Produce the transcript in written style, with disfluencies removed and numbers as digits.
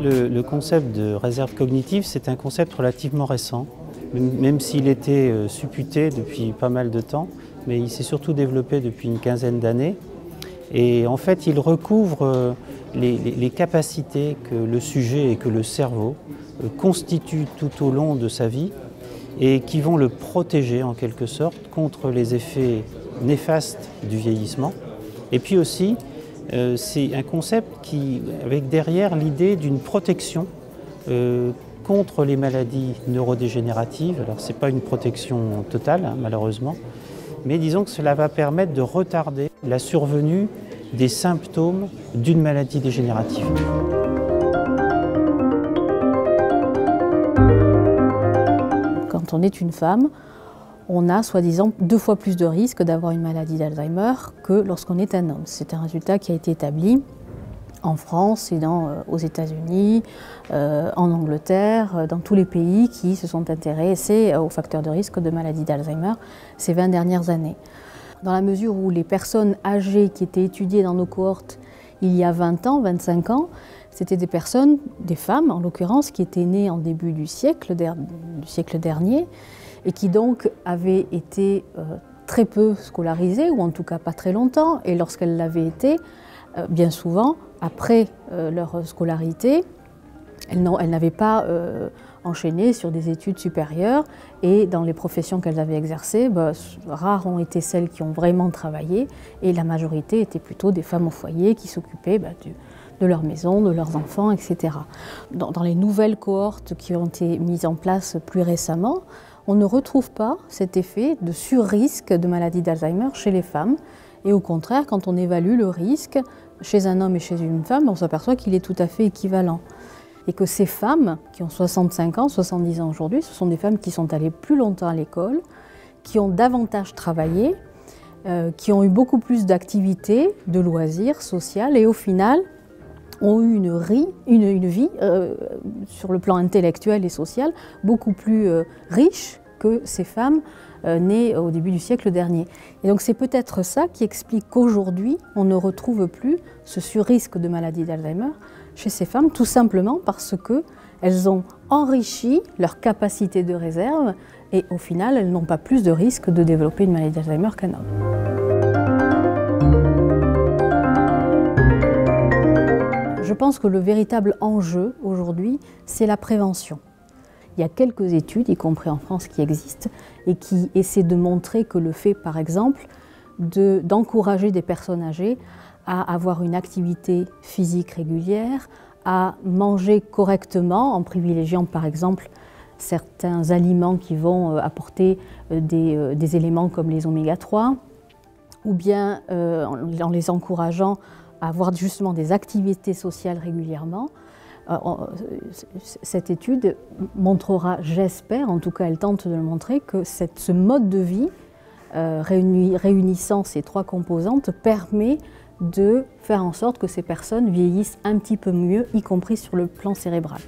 Le concept de réserve cognitive, c'est un concept relativement récent, même s'il était supputé depuis pas mal de temps, mais il s'est surtout développé depuis une quinzaine d'années. Et en fait, il recouvre les capacités que le sujet et que le cerveau constituent tout au long de sa vie et qui vont le protéger en quelque sorte contre les effets néfastes du vieillissement. Et puis aussi, c'est un concept qui, avec derrière l'idée d'une protection contre les maladies neurodégénératives. Alors ce n'est pas une protection totale, hein, malheureusement, mais disons que cela va permettre de retarder la survenue des symptômes d'une maladie dégénérative. Quand on est une femme, on a soi-disant 2 fois plus de risques d'avoir une maladie d'Alzheimer que lorsqu'on est un homme. C'est un résultat qui a été établi en France et aux États-Unis, en Angleterre, dans tous les pays qui se sont intéressés aux facteurs de risque de maladie d'Alzheimer ces 20 dernières années. Dans la mesure où les personnes âgées qui étaient étudiées dans nos cohortes il y a 20 ans, 25 ans, c'était des personnes, des femmes en l'occurrence, qui étaient nées en début du siècle dernier et qui donc avaient été très peu scolarisées, ou en tout cas pas très longtemps, et lorsqu'elles l'avaient été, bien souvent, après leur scolarité, elles n'avaient pas enchaîné sur des études supérieures, et dans les professions qu'elles avaient exercées, rares ont été celles qui ont vraiment travaillé, et la majorité étaient plutôt des femmes au foyer qui s'occupaient de leur maison, de leurs enfants, etc. Dans les nouvelles cohortes qui ont été mises en place plus récemment, on ne retrouve pas cet effet de surrisque de maladie d'Alzheimer chez les femmes. Et au contraire, quand on évalue le risque chez un homme et chez une femme, on s'aperçoit qu'il est tout à fait équivalent. Et que ces femmes qui ont 65 ans, 70 ans aujourd'hui, ce sont des femmes qui sont allées plus longtemps à l'école, qui ont davantage travaillé, qui ont eu beaucoup plus d'activités, de loisirs sociales et au final ont eu une vie sur le plan intellectuel et social beaucoup plus riche que ces femmes nées au début du siècle dernier. Et donc c'est peut-être ça qui explique qu'aujourd'hui on ne retrouve plus ce surrisque de maladie d'Alzheimer chez ces femmes, tout simplement parce qu'elles ont enrichi leur capacité de réserve et au final elles n'ont pas plus de risque de développer une maladie d'Alzheimer qu'un homme. Je pense que le véritable enjeu aujourd'hui, c'est la prévention. Il y a quelques études, y compris en France, qui existent et qui essaient de montrer que le fait, par exemple, d'encourager des personnes âgées à avoir une activité physique régulière, à manger correctement en privilégiant, par exemple, certains aliments qui vont apporter des éléments comme les oméga 3, ou bien en les encourageant à avoir justement des activités sociales régulièrement. Cette étude montrera, j'espère, en tout cas elle tente de le montrer, que ce mode de vie réunissant ces 3 composantes permet de faire en sorte que ces personnes vieillissent un petit peu mieux, y compris sur le plan cérébral.